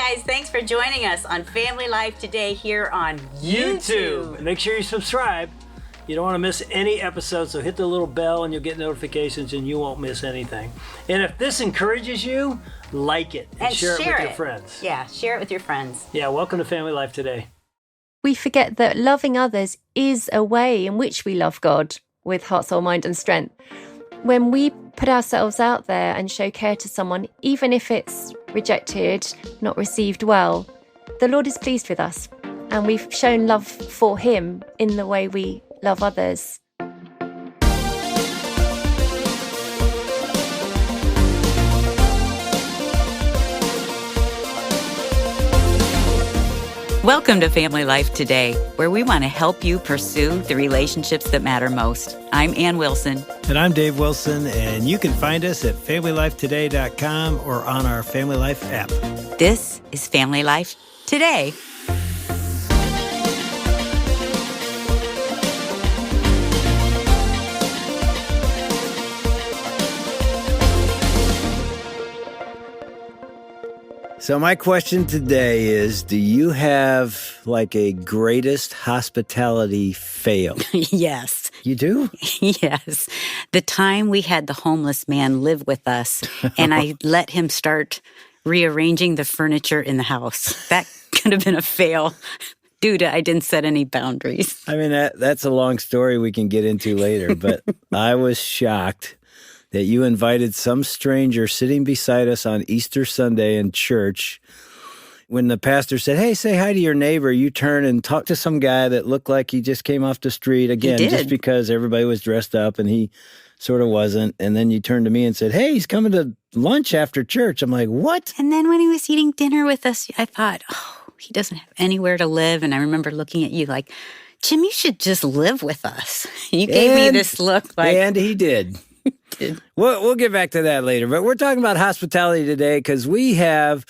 guys, thanks for joining us on Family Life today here on YouTube. Make sure you subscribe. You don't want to miss any episodes, so hit the little bell and you'll get notifications and you won't miss anything. And if this encourages you, like it and share it with your friends. Yeah, share it with your friends. Yeah, welcome to Family Life today. We forget that loving others is a way in which we love God with heart, soul, mind and strength. When we put ourselves out there and show care to someone, even if it's rejected, not received well, the Lord is pleased with us. And we've shown love for him in the way we love others. Welcome to Family Life Today, where we want to help you pursue the relationships that matter most. I'm Ann Wilson. And I'm Dave Wilson, and you can find us at FamilyLifeToday.com or on our Family Life app. This is Family Life Today. So my question today is, do you have like a greatest hospitality fail? Yes. You do? Yes. The time we had the homeless man live with us and I let him start rearranging the furniture in the house. That could have been a fail due to I didn't set any boundaries. I mean, that's a long story we can get into later, but I was shocked that you invited some stranger sitting beside us on Easter Sunday in church. When the pastor said, hey, say hi to your neighbor, you turn and talk to some guy that looked like he just came off the street. Again, just because everybody was dressed up and he sort of wasn't. And then you turned to me and said, hey, he's coming to lunch after church. I'm like, what? And then when he was eating dinner with us, I thought, oh, he doesn't have anywhere to live. And I remember looking at you like, Jim, you should just live with us. You gave me this look like... And he did. We'll get back to that later. But we're talking about hospitality today because we have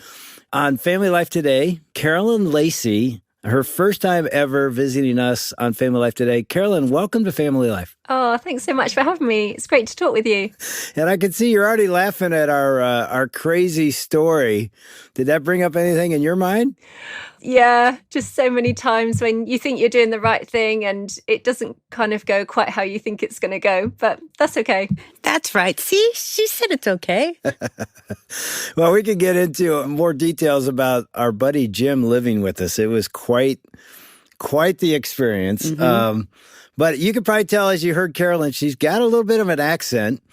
on Family Life Today, Carolyn Lacey, her first time ever visiting us on Family Life Today. Carolyn, welcome to Family Life. Oh, thanks so much for having me. It's great to talk with you. And I can see you're already laughing at our crazy story. Did that bring up anything in your mind? Yeah, just so many times when you think you're doing the right thing and it doesn't kind of go quite how you think it's going to go, but that's okay. That's right. See, she said it's okay. Well, we could get into more details about our buddy Jim living with us. It was quite the experience. Mm-hmm. But you could probably tell as you heard Carolyn, she's got a little bit of an accent.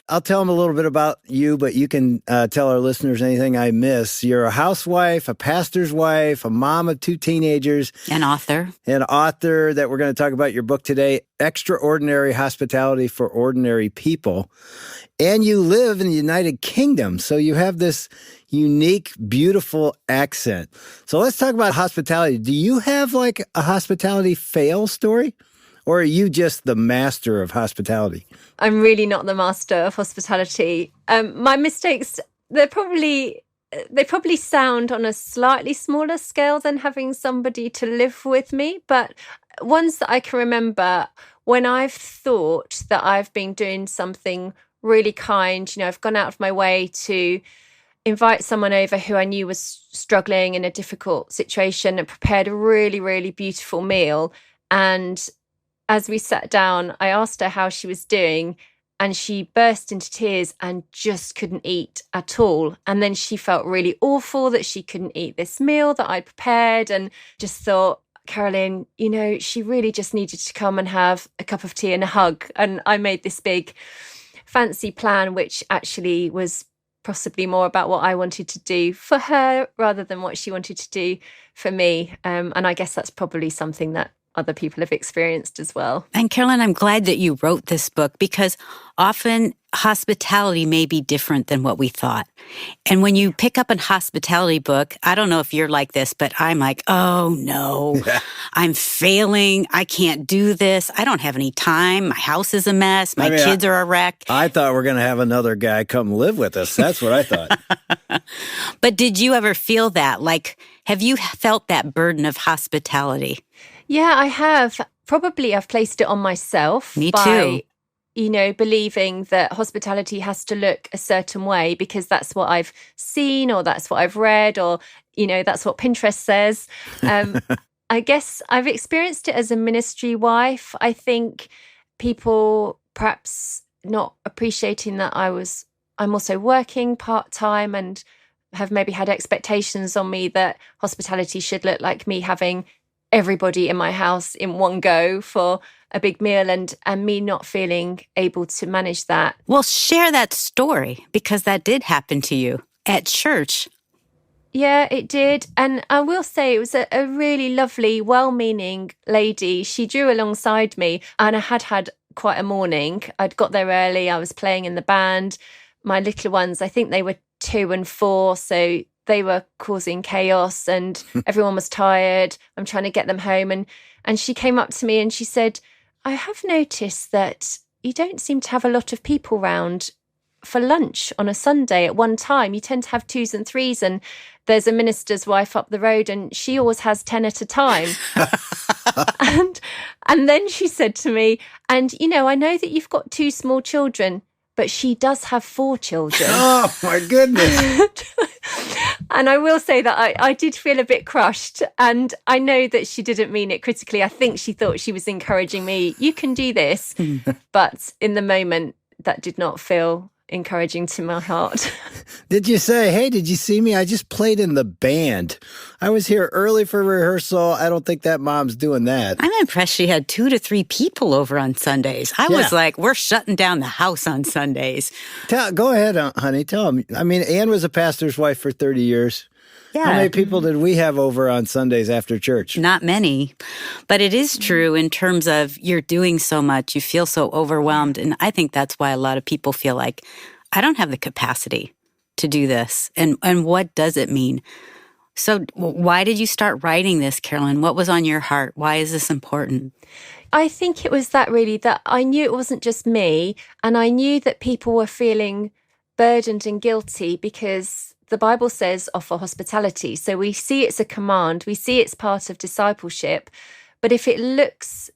I'll tell them a little bit about you, but you can tell our listeners anything I miss. You're a housewife, a pastor's wife, a mom of 2 teenagers. An author. An author that we're going to talk about your book today, Extraordinary Hospitality for Ordinary People. And you live in the United Kingdom, so you have this unique, beautiful accent. So let's talk about hospitality. Do you have like a hospitality fail story? Or are you just the master of hospitality? I'm really not the master of hospitality. My mistakes, they probably sound on a slightly smaller scale than having somebody to live with me. But ones that I can remember, when I've thought that I've been doing something really kind, I've gone out of my way to invite someone over who I knew was struggling in a difficult situation and prepared a really, really beautiful meal. And as we sat down, I asked her how she was doing and she burst into tears and just couldn't eat at all. And then she felt really awful that she couldn't eat this meal that I'd prepared and just thought, Carolyn, she really just needed to come and have a cup of tea and a hug. And I made this big fancy plan, which actually was possibly more about what I wanted to do for her rather than what she wanted to do for me. And I guess that's probably something that other people have experienced as well. And Carolyn, I'm glad that you wrote this book because often hospitality may be different than what we thought. And when you pick up a hospitality book, I don't know if you're like this, but I'm like, oh no, I'm failing. I can't do this. I don't have any time. My house is a mess. My kids are a wreck. I thought we're going to have another guy come live with us. That's what I thought. But did you ever feel that? Like, have you felt that burden of hospitality? Yeah, I have. Probably I've placed it on myself. Me too. believing that hospitality has to look a certain way because that's what I've seen or that's what I've read or, that's what Pinterest says. I guess I've experienced it as a ministry wife. I think people perhaps not appreciating that I'm also working part-time and have maybe had expectations on me that hospitality should look like me having everybody in my house in one go for a big meal and me not feeling able to manage that. Well, share that story because that did happen to you at church. Yeah, it did. And I will say it was a really lovely, well-meaning lady. She drew alongside me and I had quite a morning. I'd got there early. I was playing in the band. My little ones, I think they were 2 and 4. So they were causing chaos and everyone was tired. I'm trying to get them home. And she came up to me and she said, I have noticed that you don't seem to have a lot of people round for lunch on a Sunday at one time. You tend to have 2s and 3s, and there's a minister's wife up the road and she always has 10 at a time. and then she said to me, and I know that you've got 2 small children, but she does have 4 children. Oh my goodness. And I will say that I did feel a bit crushed, and I know that she didn't mean it critically. I think she thought she was encouraging me, you can do this. But in the moment, that did not feel encouraging to my heart. Did you say, hey, did you see me? I just played in the band. I was here early for rehearsal. I don't think that mom's doing that. I'm impressed she had 2 to 3 people over on Sundays. I was like, we're shutting down the house on Sundays. Go ahead, honey. Tell them. I mean, Ann was a pastor's wife for 30 years. Yeah. How many people did we have over on Sundays after church? Not many. But it is true in terms of you're doing so much, you feel so overwhelmed. And I think that's why a lot of people feel like, I don't have the capacity to do this. And what does it mean? So why did you start writing this, Carolyn? What was on your heart? Why is this important? I think it was that I knew it wasn't just me. And I knew that people were feeling burdened and guilty because the Bible says offer hospitality. So we see it's a command. We see it's part of discipleship. But if it looks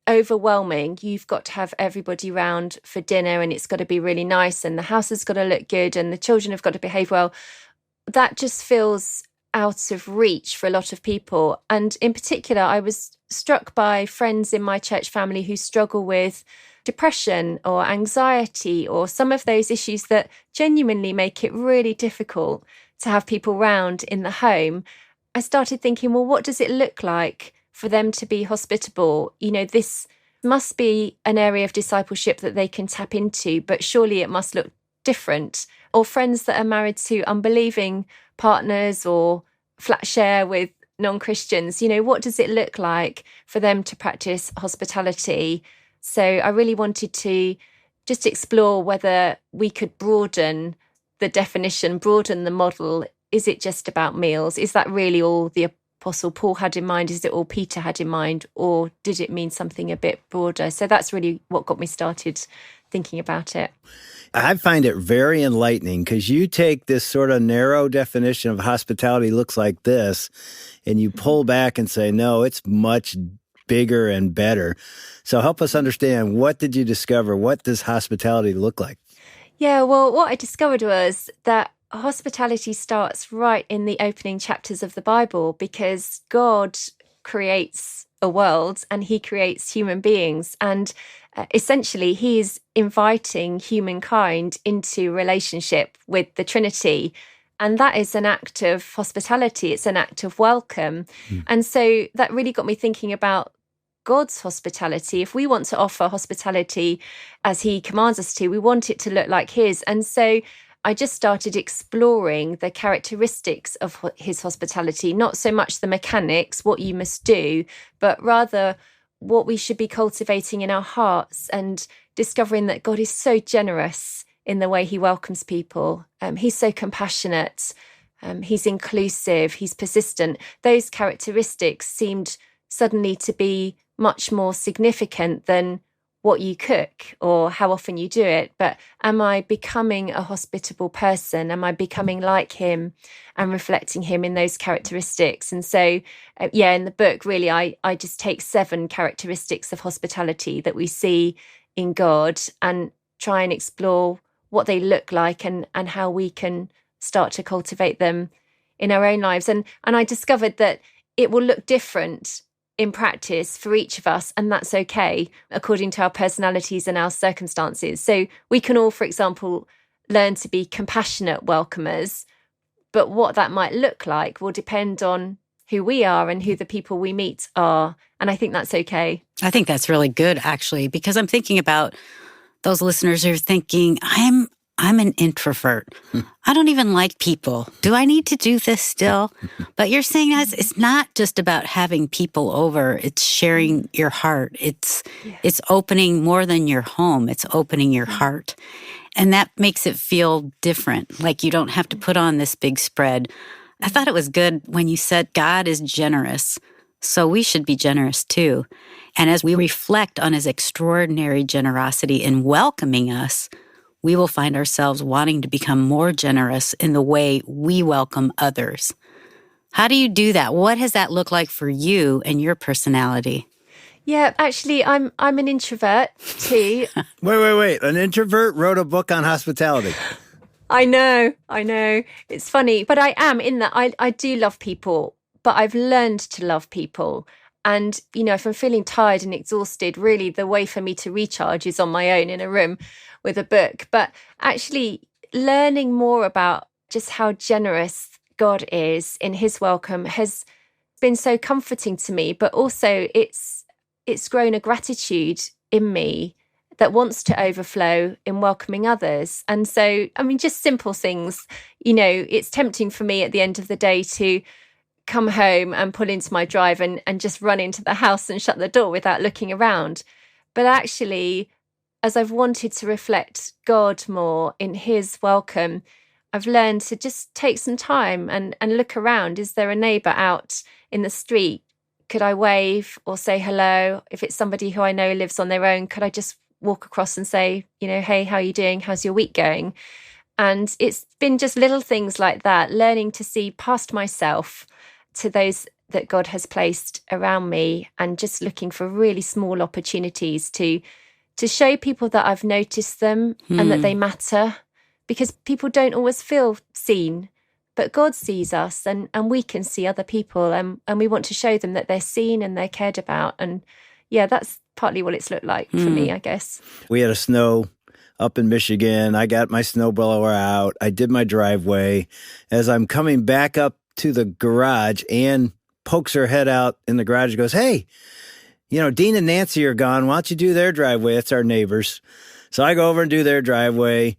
overwhelming, you've got to have everybody round for dinner and it's got to be really nice and the house has got to look good and the children have got to behave well. That just feels out of reach for a lot of people. And in particular, I was struck by friends in my church family who struggle with depression or anxiety or some of those issues that genuinely make it really difficult to have people round in the home. I started thinking, well, what does it look like for them to be hospitable? This must be an area of discipleship that they can tap into, but surely it must look different. Or friends that are married to unbelieving partners or flat share with non-Christians, what does it look like for them to practice hospitality? So I really wanted to just explore whether we could broaden the definition, broaden the model. Is it just about meals? Is that really all the Apostle Paul had in mind? Is it all Peter had in mind? Or did it mean something a bit broader? So that's really what got me started thinking about it. I find it very enlightening because you take this sort of narrow definition of hospitality looks like this, and you pull back and say, no, it's much bigger and better. So help us understand, what did you discover? What does hospitality look like? Yeah, well, what I discovered was that hospitality starts right in the opening chapters of the Bible because God creates a world and he creates human beings. And essentially, he is inviting humankind into relationship with the Trinity. And that is an act of hospitality. It's an act of welcome. And so that really got me thinking about God's hospitality. If we want to offer hospitality as he commands us to, we want it to look like his. And so I just started exploring the characteristics of his hospitality, not so much the mechanics, what you must do, but rather what we should be cultivating in our hearts and discovering that God is so generous in the way he welcomes people. He's so compassionate. He's inclusive. He's persistent. Those characteristics seemed suddenly to be much more significant than what you cook or how often you do it. But am I becoming a hospitable person? Am I becoming like him and reflecting him in those characteristics? And so, in the book, really, I just take 7 characteristics of hospitality that we see in God and try and explore what they look like and how we can start to cultivate them in our own lives. And I discovered that it will look different in practice for each of us, and that's okay, according to our personalities and our circumstances. So we can all, for example, learn to be compassionate welcomers, but what that might look like will depend on who we are and who the people we meet are. And I think that's okay. I think that's really good, actually, because I'm thinking about those listeners who are thinking, I'm an introvert. I don't even like people. Do I need to do this still? But you're saying it's not just about having people over. It's sharing your heart. It's opening more than your home. It's opening your heart. And that makes it feel different. Like you don't have to put on this big spread. I thought it was good when you said God is generous, so we should be generous too. And as we reflect on his extraordinary generosity in welcoming us, we will find ourselves wanting to become more generous in the way we welcome others. How do you do that? What has that looked like for you and your personality? Yeah, actually, I'm an introvert too. Wait. An introvert wrote a book on hospitality. I know. It's funny, but I am in that I do love people, but I've learned to love people. And, if I'm feeling tired and exhausted, really the way for me to recharge is on my own in a room with a book. But actually learning more about just how generous God is in his welcome has been so comforting to me, but also it's grown a gratitude in me that wants to overflow in welcoming others. And so, just simple things, it's tempting for me at the end of the day to come home and pull into my drive and just run into the house and shut the door without looking around. But actually, as I've wanted to reflect God more in his welcome, I've learned to just take some time and look around. Is there a neighbour out in the street? Could I wave or say hello? If it's somebody who I know lives on their own, could I just walk across and say, hey, how are you doing? How's your week going? And it's been just little things like that, learning to see past myself to those that God has placed around me, and just looking for really small opportunities to show people that I've noticed them and that they matter, because people don't always feel seen, but God sees us and we can see other people, and we want to show them that they're seen and they're cared about. And yeah, that's partly what it's looked like for me, I guess. We had a snow up in Michigan. I got my snowblower out. I did my driveway. As I'm coming back up to the garage, Ann pokes her head out in the garage and goes, hey, Dean and Nancy are gone. Why don't you do their driveway? It's our neighbors. So I go over and do their driveway.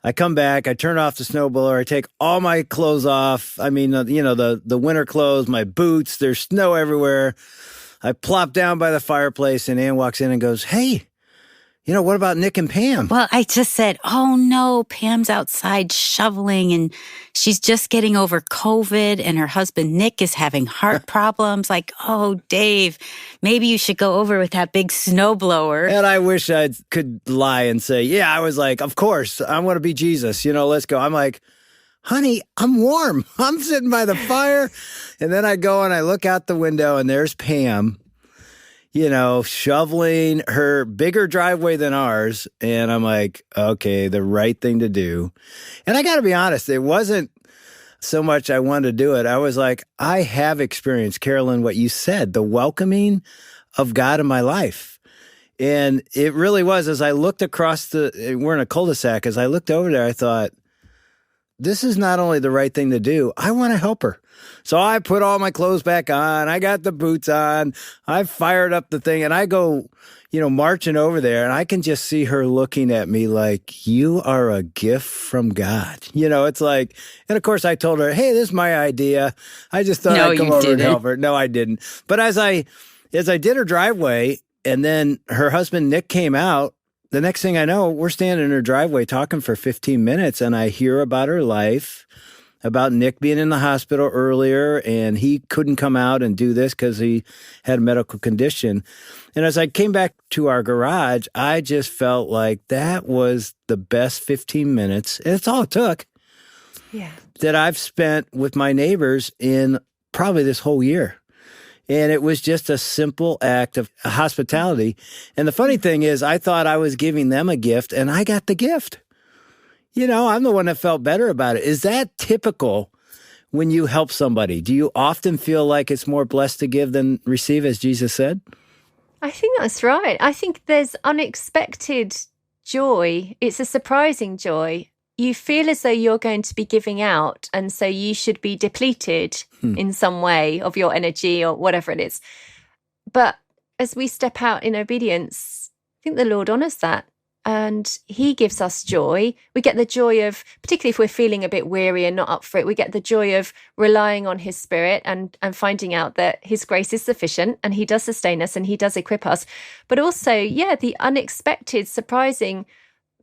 I come back. I turn off the snowblower. I take all my clothes off. The winter clothes, my boots. There's snow everywhere. I plop down by the fireplace, and Ann walks in and goes, hey, what about Nick and Pam? Well, I just said, oh no, Pam's outside shoveling and she's just getting over COVID, and her husband Nick is having heart problems. Like, oh, Dave, maybe you should go over with that big snowblower. And I wish I could lie and say, yeah, I was like, of course, I want to be Jesus. Let's go. I'm like, honey, I'm warm. I'm sitting by the fire. And then I go and I look out the window, and there's Pam, shoveling her bigger driveway than ours. And I'm like, okay, the right thing to do. And I got to be honest, it wasn't so much I wanted to do it. I was like, I have experienced, Carolyn, what you said, the welcoming of God in my life. And it really was, as I looked across we're in a cul-de-sac, as I looked over there, I thought, this is not only the right thing to do, I want to help her. So I put all my clothes back on. I got the boots on. I fired up the thing, and I go, marching over there, and I can just see her looking at me like, you are a gift from God. It's like, and of course I told her, hey, this is my idea. I just thought I'd come over and help her. No, I didn't. But as I did her driveway, and then her husband, Nick, came out, the next thing I know, we're standing in her driveway talking for 15 minutes, and I hear about her life, about Nick being in the hospital earlier, and he couldn't come out and do this because he had a medical condition. And as I came back to our garage, I just felt like that was the best 15 minutes, and it's all it took, that I've spent with my neighbors in probably this whole year. And it was just a simple act of hospitality. And the funny thing is, I thought I was giving them a gift, and I got the gift. I'm the one that felt better about it. Is that typical when you help somebody? Do you often feel like it's more blessed to give than receive, as Jesus said? I think that's right. I think there's unexpected joy. It's a surprising joy. You feel as though you're going to be giving out, and so you should be depleted in some way of your energy or whatever it is. But as we step out in obedience, I think the Lord honors that. And he gives us joy. We get the joy of, particularly if we're feeling a bit weary and not up for it, we get the joy of relying on his Spirit and finding out that his grace is sufficient and he does sustain us and he does equip us. But also, the unexpected, surprising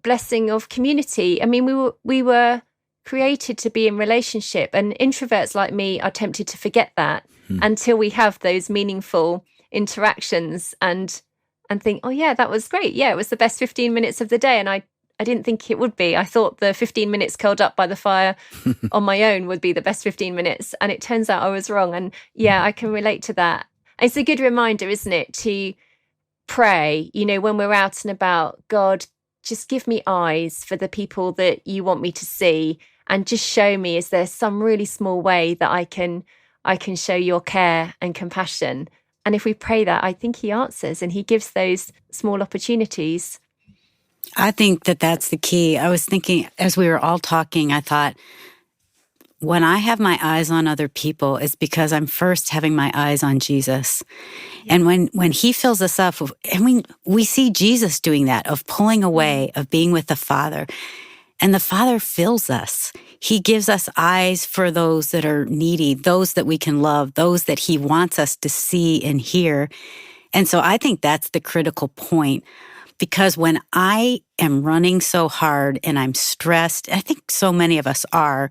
blessing of community. I mean, we were created to be in relationship, and introverts like me are tempted to forget that until we have those meaningful interactions and think, oh yeah, that was great. Yeah, it was the best 15 minutes of the day. And I didn't think it would be. I thought the 15 minutes curled up by the fire on my own would be the best 15 minutes. And it turns out I was wrong. And I can relate to that. It's a good reminder, isn't it, to pray, when we're out and about, God, just give me eyes for the people that you want me to see, and just show me, is there some really small way that I can show your care and compassion? And if we pray that, I think he answers and he gives those small opportunities. I think that that's the key. I was thinking, as we were all talking, I thought, when I have my eyes on other people, it's because I'm first having my eyes on Jesus. And when he fills us up, and we see Jesus doing that, of pulling away, of being with the Father. And the Father fills us. He gives us eyes for those that are needy, those that we can love, those that he wants us to see and hear. And so I think that's the critical point, because when I am running so hard and I'm stressed, I think so many of us are,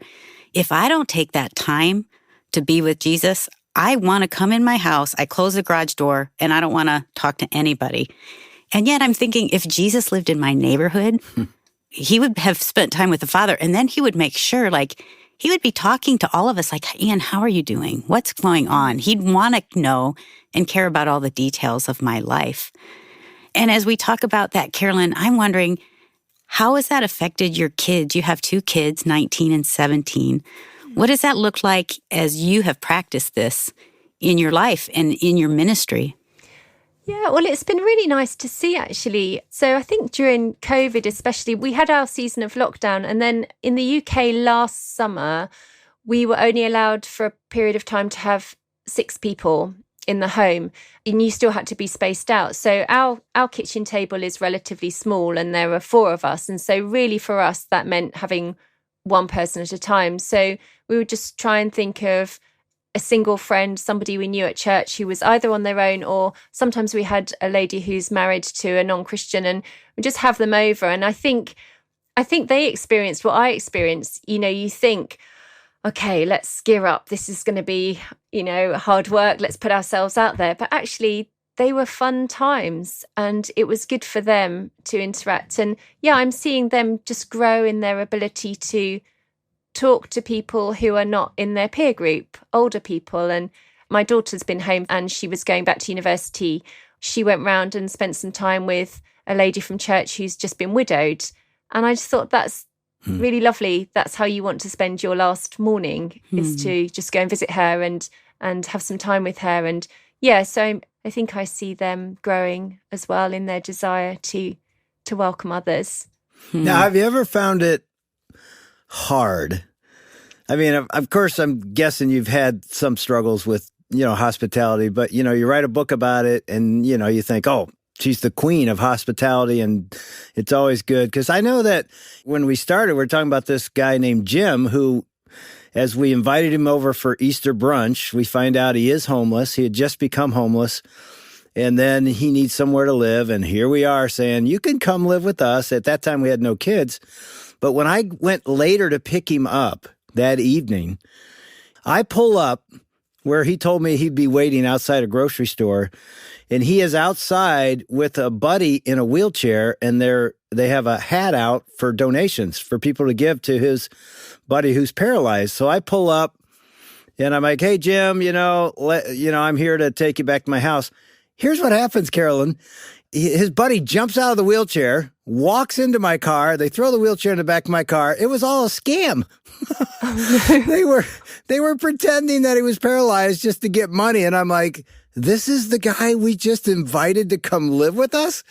if I don't take that time to be with Jesus, I want to come in my house, I close the garage door, and I don't want to talk to anybody. And yet I'm thinking, if Jesus lived in my neighborhood, he would have spent time with the Father, and then he would make sure, he would be talking to all of us, like, Ian, how are you doing? What's going on? He'd want to know and care about all the details of my life. And as we talk about that, Carolyn, I'm wondering, how has that affected your kids? You have 2 kids, 19 and 17. What does that look like as you have practiced this in your life and in your ministry? Yeah, well, it's been really nice to see, actually. So I think during COVID especially, we had our season of lockdown. And then in the UK last summer, we were only allowed for a period of time to have 6 people in the home, and you still had to be spaced out. So our kitchen table is relatively small, and there are 4 of us. And so really for us, that meant having one person at a time. So we would just try and think of a single friend, somebody we knew at church who was either on their own, or sometimes we had a lady who's married to a non-Christian, and we just have them over. And I think they experienced what I experienced. You think, okay, let's gear up. This is going to be, hard work. Let's put ourselves out there. But actually, they were fun times, and it was good for them to interact. And I'm seeing them just grow in their ability to talk to people who are not in their peer group, older people. And my daughter's been home and she was going back to university. She went round and spent some time with a lady from church who's just been widowed. And I just thought, that's really lovely. That's how you want to spend your last morning, is to just go and visit her and have some time with her. And so I think I see them growing as well in their desire to welcome others. Now, have you ever found it hard? I mean, of course, I'm guessing you've had some struggles with, hospitality, but, you write a book about it and, you think, oh, she's the queen of hospitality and it's always good. Because I know that when we started, we were talking about this guy named Jim who, as we invited him over for Easter brunch, we find out he is homeless. He had just become homeless. And then he needs somewhere to live. And here we are saying, you can come live with us. At that time, we had no kids. But when I went later to pick him up that evening, I pull up where he told me he'd be waiting outside a grocery store. And he is outside with a buddy in a wheelchair, and they have a hat out for donations for people to give to his buddy who's paralyzed. So I pull up, And I'm like, hey, Jim, I'm here to take you back to my house. Here's what happens, Carolyn. His buddy jumps out of the wheelchair, walks into my car. They throw the wheelchair in the back of my car. It was all a scam. They were pretending that he was paralyzed just to get money. And I'm like, this is the guy we just invited to come live with us?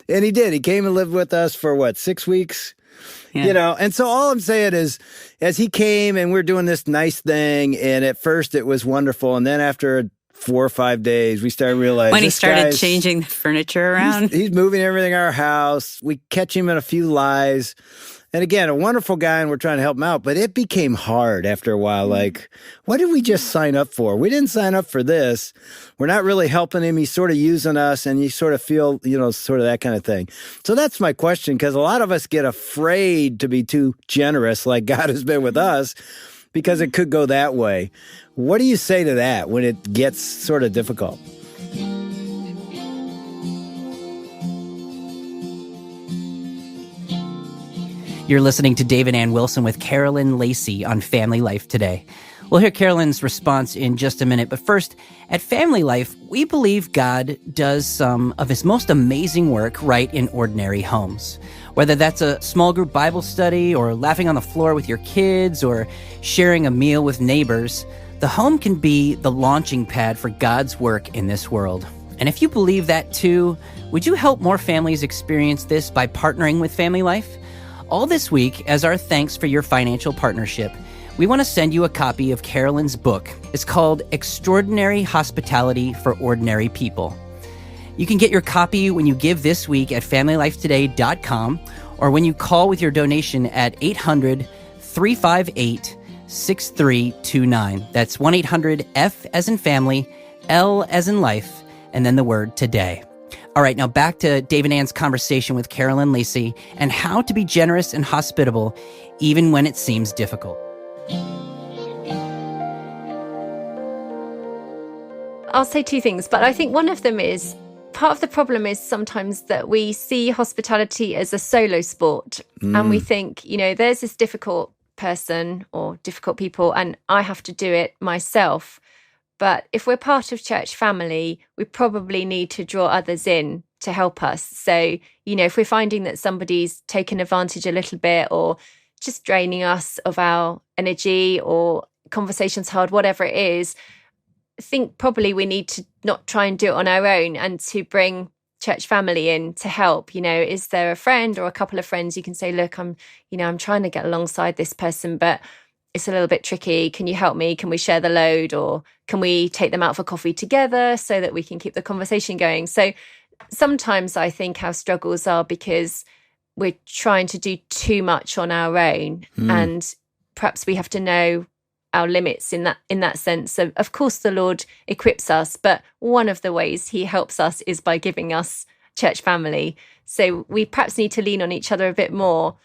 And he did. He came and lived with us for 6 weeks? Yeah. And so all I'm saying is, as he came and we're doing this nice thing, and at first it was wonderful. And then after 4 or 5 days, we started realizing when he started changing the furniture around. He's moving everything in our house. We catch him in a few lies. And again, a wonderful guy, and we're trying to help him out. But it became hard after a while. Like, what did we just sign up for? We didn't sign up for this. We're not really helping him. He's sort of using us, and you sort of feel, sort of that kind of thing. So that's my question, because a lot of us get afraid to be too generous like God has been with us, because it could go that way. What do you say to that when it gets sort of difficult? You're listening to Dave and Ann Wilson with Carolyn Lacey on Family Life today. We'll hear Carolyn's response in just a minute, but first, at Family Life, we believe God does some of his most amazing work right in ordinary homes. Whether that's a small group Bible study, or laughing on the floor with your kids, or sharing a meal with neighbors, the home can be the launching pad for God's work in this world. And if you believe that too, would you help more families experience this by partnering with Family Life? All this week, as our thanks for your financial partnership, we want to send you a copy of Carolyn's book. It's called Extraordinary Hospitality for Ordinary People. You can get your copy when you give this week at FamilyLifeToday.com, or when you call with your donation at 800-358-6329. That's 1-800-F as in family, L as in life, and then the word today. All right, now back to Dave and Ann's conversation with Carolyn Lacey and how to be generous and hospitable even when it seems difficult. I'll say two things, but I think one of them is, part of the problem is sometimes that we see hospitality as a solo sport. And we think, there's this difficult person or difficult people and I have to do it myself. But if we're part of church family, we probably need to draw others in to help us. So, if we're finding that somebody's taken advantage a little bit or just draining us of our energy or conversation's hard, whatever it is, I think probably we need to not try and do it on our own and to bring church family in to help. Is there a friend or a couple of friends you can say, look, I'm trying to get alongside this person, but it's a little bit tricky. Can you help me? Can we share the load, or can we take them out for coffee together so that we can keep the conversation going? So sometimes I think our struggles are because we're trying to do too much on our own, and perhaps we have to know our limits in that sense. Of course, the Lord equips us, but one of the ways he helps us is by giving us church family. So we perhaps need to lean on each other a bit more.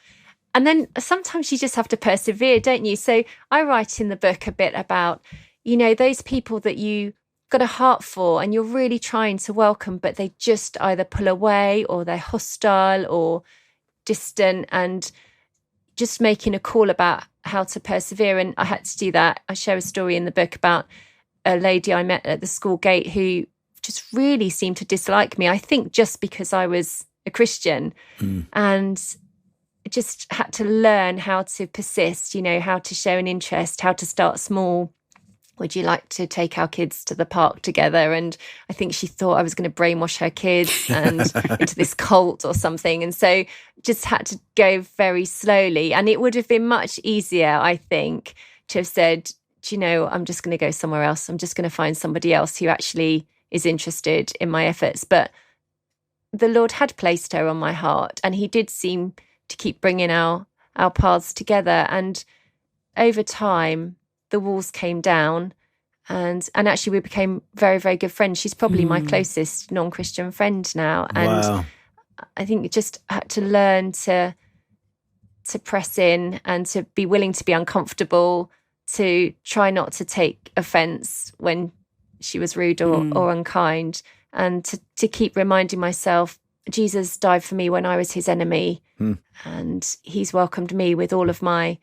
And then sometimes you just have to persevere, don't you? So I write in the book a bit about, those people that you got a heart for and you're really trying to welcome, but they just either pull away or they're hostile or distant, and just making a call about how to persevere. And I had to do that. I share a story in the book about a lady I met at the school gate who just really seemed to dislike me, I think just because I was a Christian. And just had to learn how to persist, how to show an interest, how to start small. Would you like to take our kids to the park together? And I think she thought I was going to brainwash her kids and into this cult or something. And so just had to go very slowly. And it would have been much easier, I think, to have said, I'm just going to go somewhere else. I'm just going to find somebody else who actually is interested in my efforts. But the Lord had placed her on my heart, and he did seem to keep bringing our paths together. And over time, the walls came down, and actually we became very, very good friends. She's probably my closest non-Christian friend now. And Wow. I think you just had to learn to press in and to be willing to be uncomfortable, to try not to take offense when she was rude or unkind, and to keep reminding myself, Jesus died for me when I was his enemy, and he's welcomed me with all of my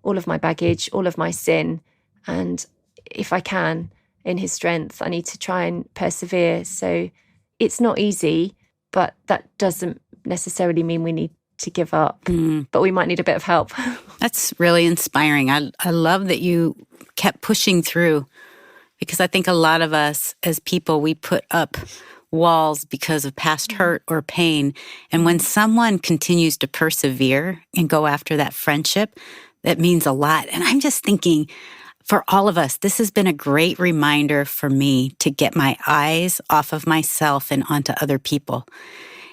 baggage, all of my sin. And if I can, in his strength. I need to try and persevere. So it's not easy, but that doesn't necessarily mean we need to give up. But we might need a bit of help. That's really inspiring. I love that you kept pushing through, because I think a lot of us as people, we put up walls because of past hurt or pain. And when someone continues to persevere and go after that friendship, that means a lot. And I'm just thinking, for all of us, this has been a great reminder for me to get my eyes off of myself and onto other people.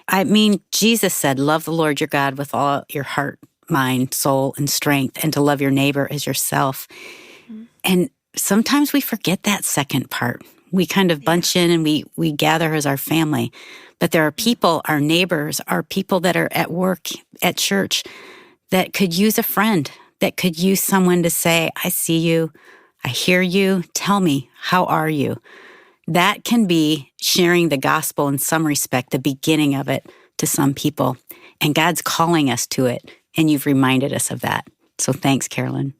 I mean, Jesus said, love the Lord your God with all your heart, mind, soul, and strength, and to love your neighbor as yourself. And sometimes we forget that second part. We kind of bunch in and we gather as our family. But there are people, our neighbors, our people that are at work, at church, that could use a friend, that could use someone to say, I see you, I hear you, tell me, how are you? That can be sharing the gospel in some respect, the beginning of it to some people. And God's calling us to it. And you've reminded us of that. So thanks, Carolyn.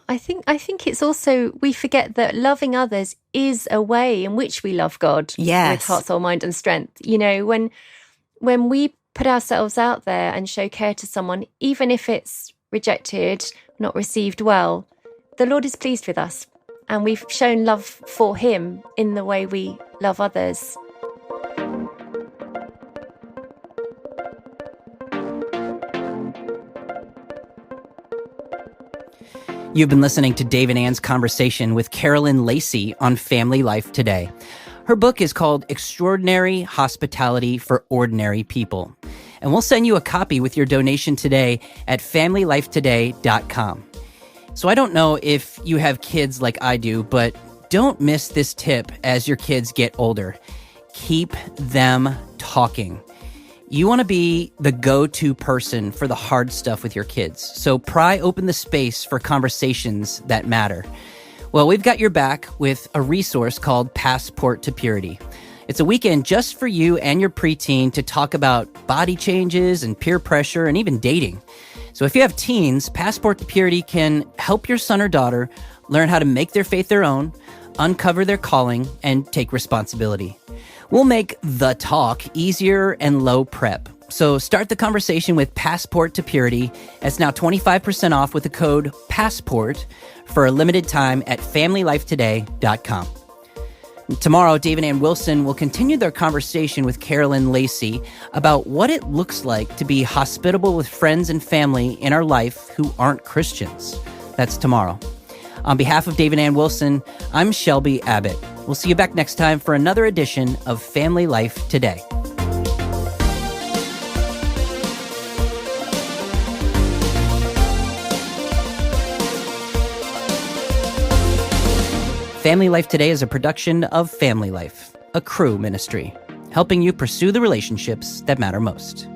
I think it's also, we forget that loving others is a way in which we love God. Yes. With heart, soul, mind, and strength. You know, when we put ourselves out there and show care to someone, even if it's rejected, not received well, the Lord is pleased with us. And we've shown love for him in the way we love others. You've been listening to Dave and Ann's conversation with Carolyn Lacey on Family Life Today. Her book is called Extraordinary Hospitality for Ordinary People. And we'll send you a copy with your donation today at FamilyLifeToday.com. So I don't know if you have kids like I do, but don't miss this tip as your kids get older. Keep them talking. You want to be the go-to person for the hard stuff with your kids. So pry open the space for conversations that matter. Well, we've got your back with a resource called Passport to Purity. It's a weekend just for you and your preteen to talk about body changes and peer pressure and even dating. So if you have teens, Passport to Purity can help your son or daughter learn how to make their faith their own, uncover their calling, and take responsibility. We'll make the talk easier and low prep. So start the conversation with Passport to Purity. It's now 25% off with the code PASSPORT for a limited time at FamilyLifeToday.com. Tomorrow, Dave and Ann Wilson will continue their conversation with Carolyn Lacey about what it looks like to be hospitable with friends and family in our life who aren't Christians. That's tomorrow. On behalf of Dave and Ann Wilson, I'm Shelby Abbott. We'll see you back next time for another edition of Family Life Today. Family Life Today is a production of Family Life, a Crew ministry, helping you pursue the relationships that matter most.